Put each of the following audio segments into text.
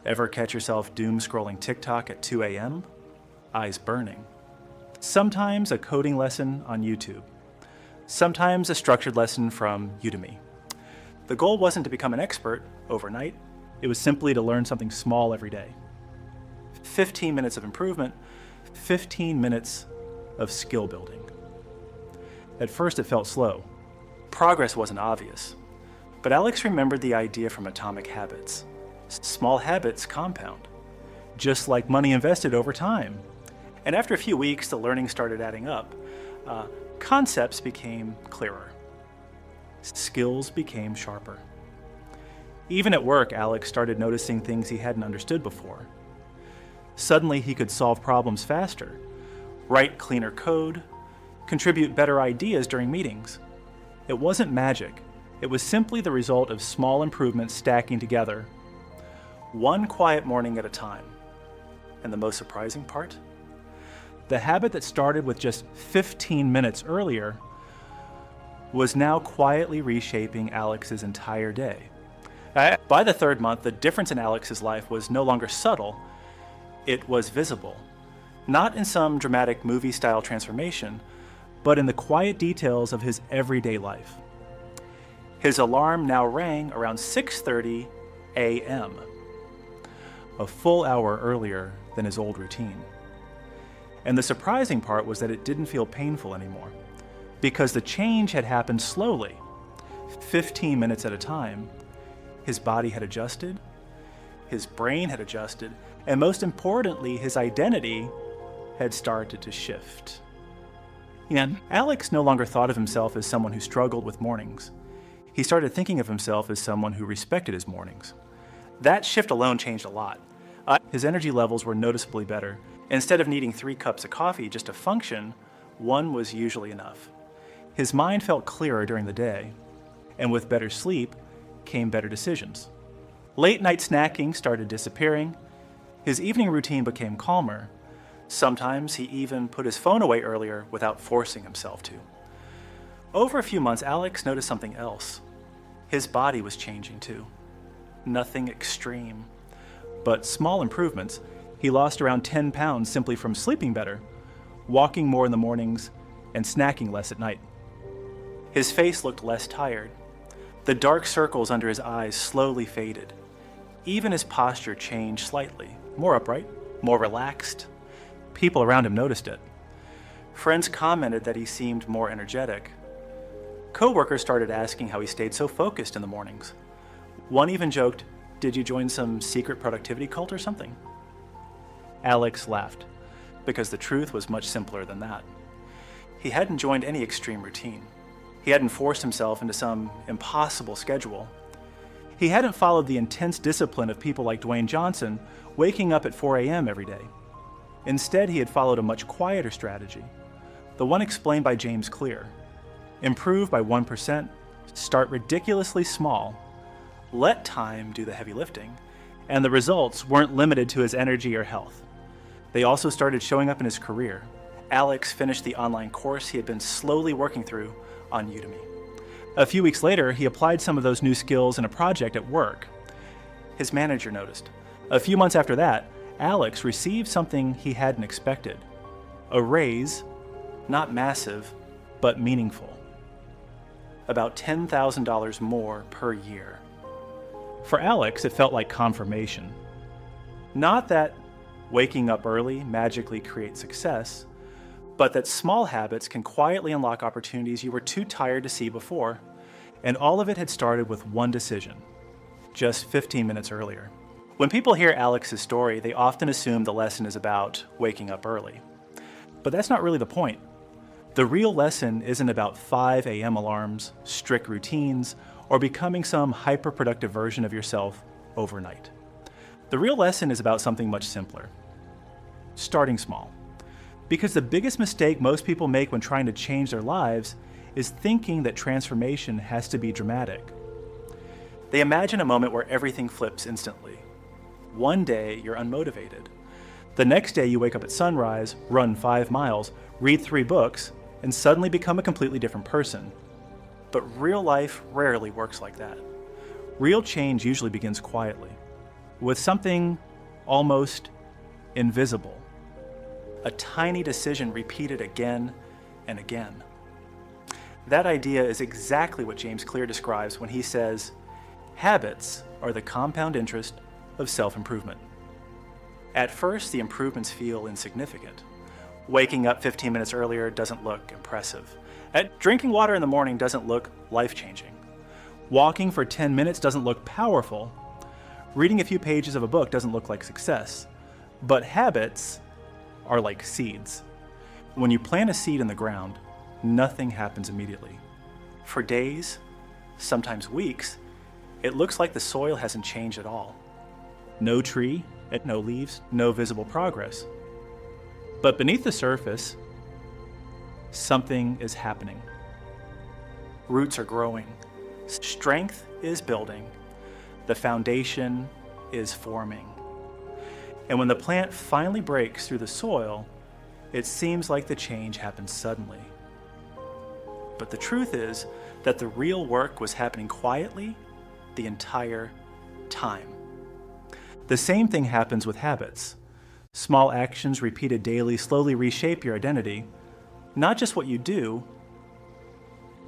Ever catch yourself doom scrolling TikTok at 2 a.m.? Eyes burning. Sometimes a coding lesson on YouTube. Sometimes a structured lesson from Udemy. The goal wasn't to become an expert overnight. It was simply to learn something small every day. 15 minutes of improvement, 15 minutes of skill building. At first it felt slow. Progress wasn't obvious. But Alex remembered the idea from Atomic Habits. Small habits compound, just like money invested over time. And after a few weeks, the learning started adding up. Concepts became clearer. Skills became sharper. Even at work, Alex started noticing things he hadn't understood before. Suddenly, he could solve problems faster, write cleaner code, contribute better ideas during meetings. It wasn't magic. It was simply the result of small improvements stacking together, one quiet morning at a time. And the most surprising part? The habit that started with just 15 minutes earlier was now quietly reshaping Alex's entire day. By the third month, the difference in Alex's life was no longer subtle, it was visible. Not in some dramatic movie-style transformation, but in the quiet details of his everyday life. His alarm now rang around 6:30 a.m., a full hour earlier than his old routine. And the surprising part was that it didn't feel painful anymore, because the change had happened slowly, 15 minutes at a time. His body had adjusted, his brain had adjusted, and most importantly, his identity had started to shift. And Alex no longer thought of himself as someone who struggled with mornings. He started thinking of himself as someone who respected his mornings. That shift alone changed a lot. His energy levels were noticeably better. Instead of needing 3 cups of coffee just to function, 1 was usually enough. His mind felt clearer during the day, and with better sleep came better decisions. Late night snacking started disappearing. His evening routine became calmer. Sometimes he even put his phone away earlier without forcing himself to. Over a few months, Alex noticed something else. His body was changing too. Nothing extreme, but small improvements. He lost around 10 pounds simply from sleeping better, walking more in the mornings, and snacking less at night. His face looked less tired. The dark circles under his eyes slowly faded. Even his posture changed slightly, more upright, more relaxed. People around him noticed it. Friends commented that he seemed more energetic. Co-workers started asking how he stayed so focused in the mornings. One even joked, "Did you join some secret productivity cult or something?" Alex laughed, because the truth was much simpler than that. He hadn't joined any extreme routine. He hadn't forced himself into some impossible schedule. He hadn't followed the intense discipline of people like Dwayne Johnson, waking up at 4 a.m. every day. Instead, he had followed a much quieter strategy, the one explained by James Clear. Improve by 1%, start ridiculously small, let time do the heavy lifting, and the results weren't limited to his energy or health. They also started showing up in his career. Alex finished the online course he had been slowly working through on Udemy. A few weeks later, he applied some of those new skills in a project at work. His manager noticed. A few months after that, Alex received something he hadn't expected. A raise, not massive, but meaningful. About $10,000 more per year. For Alex, it felt like confirmation. Not that waking up early magically creates success, but that small habits can quietly unlock opportunities you were too tired to see before. And all of it had started with one decision, just 15 minutes earlier. When people hear Alex's story, they often assume the lesson is about waking up early. But that's not really the point. The real lesson isn't about 5 a.m. alarms, strict routines, or becoming some hyper-productive version of yourself overnight. The real lesson is about something much simpler. Starting small. Because the biggest mistake most people make when trying to change their lives is thinking that transformation has to be dramatic. They imagine a moment where everything flips instantly. One day, you're unmotivated. The next day, you wake up at sunrise, run 5 miles, read 3 books, and suddenly become a completely different person. But real life rarely works like that. Real change usually begins quietly. with something almost invisible. A tiny decision repeated again and again. That idea is exactly what James Clear describes when he says, habits are the compound interest of self-improvement. At first, the improvements feel insignificant. Waking up 15 minutes earlier doesn't look impressive. Drinking water in the morning doesn't look life-changing. Walking for 10 minutes doesn't look powerful. Reading a few pages of a book doesn't look like success. But habits are like seeds. When you plant a seed in the ground, nothing happens immediately. For days, sometimes weeks, it looks like the soil hasn't changed at all. No tree, no leaves, no visible progress. But beneath the surface, something is happening. Roots are growing. Strength is building. The foundation is forming. And when the plant finally breaks through the soil, it seems like the change happens suddenly. But the truth is that the real work was happening quietly the entire time. The same thing happens with habits. Small actions repeated daily slowly reshape your identity, not just what you do,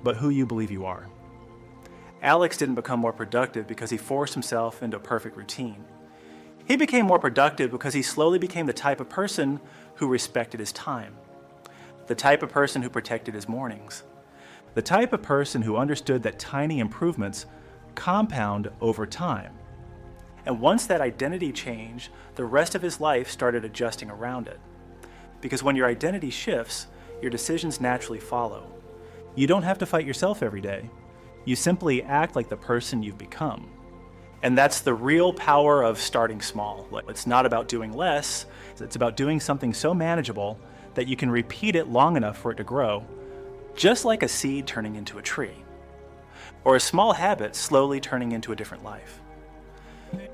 but who you believe you are. Alex didn't become more productive because he forced himself into a perfect routine. He became more productive because he slowly became the type of person who respected his time, the type of person who protected his mornings, the type of person who understood that tiny improvements compound over time. And once that identity changed, the rest of his life started adjusting around it. Because when your identity shifts, your decisions naturally follow. You don't have to fight yourself every day. You simply act like the person you've become. And that's the real power of starting small. It's not about doing less, it's about doing something so manageable that you can repeat it long enough for it to grow, just like a seed turning into a tree, or a small habit slowly turning into a different life.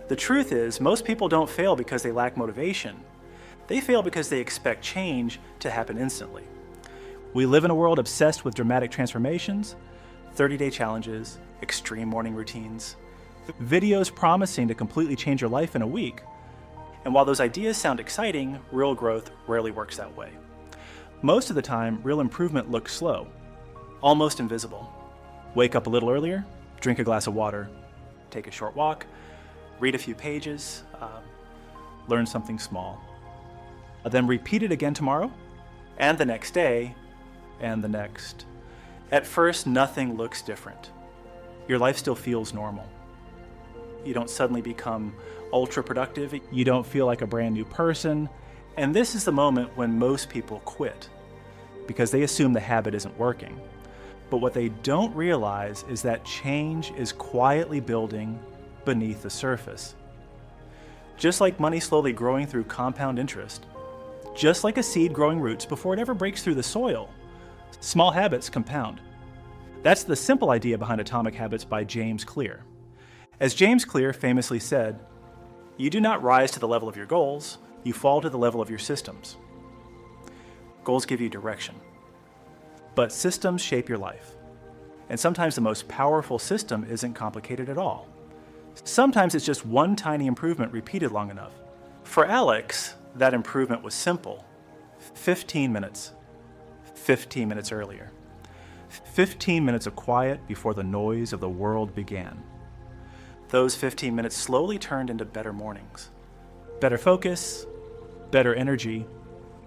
The truth is, most people don't fail because they lack motivation. They fail because they expect change to happen instantly. We live in a world obsessed with dramatic transformations, 30-day challenges, extreme morning routines, videos promising to completely change your life in a week. And while those ideas sound exciting, real growth rarely works that way. Most of the time, real improvement looks slow, almost invisible. Wake up a little earlier, drink a glass of water, take a short walk, read a few pages, learn something small. Then repeat it again tomorrow, and the next day, and the next. At first, nothing looks different. Your life still feels normal. You don't suddenly become ultra productive. You don't feel like a brand new person. And this is the moment when most people quit, because they assume the habit isn't working. But what they don't realize is that change is quietly building beneath the surface. Just like money slowly growing through compound interest, just like a seed growing roots before it ever breaks through the soil, small habits compound. That's the simple idea behind Atomic Habits by James Clear. As James Clear famously said, "You do not rise to the level of your goals, you fall to the level of your systems." Goals give you direction, but systems shape your life. And sometimes the most powerful system isn't complicated at all. Sometimes it's just one tiny improvement repeated long enough. For Alex, that improvement was simple. 15 minutes. 15 minutes earlier. 15 minutes of quiet before the noise of the world began. Those 15 minutes slowly turned into better mornings. Better focus, better energy,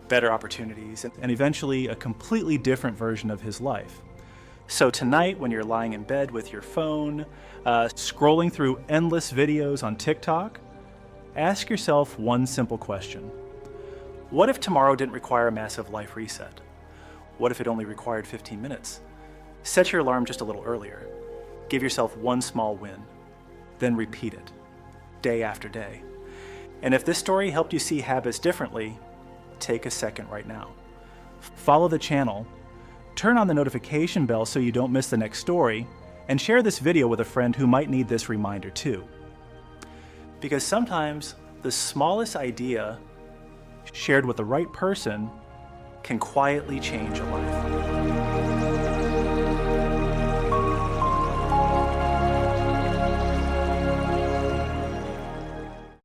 better opportunities, and eventually a completely different version of his life. So tonight, when you're lying in bed with your phone, scrolling through endless videos on TikTok, ask yourself one simple question. What if tomorrow didn't require a massive life reset? What if it only required 15 minutes? Set your alarm just a little earlier. Give yourself one small win. Then repeat it, day after day. And if this story helped you see habits differently, take a second right now. Follow the channel, turn on the notification bell so you don't miss the next story, and share this video with a friend who might need this reminder too. Because sometimes the smallest idea shared with the right person can quietly change a life.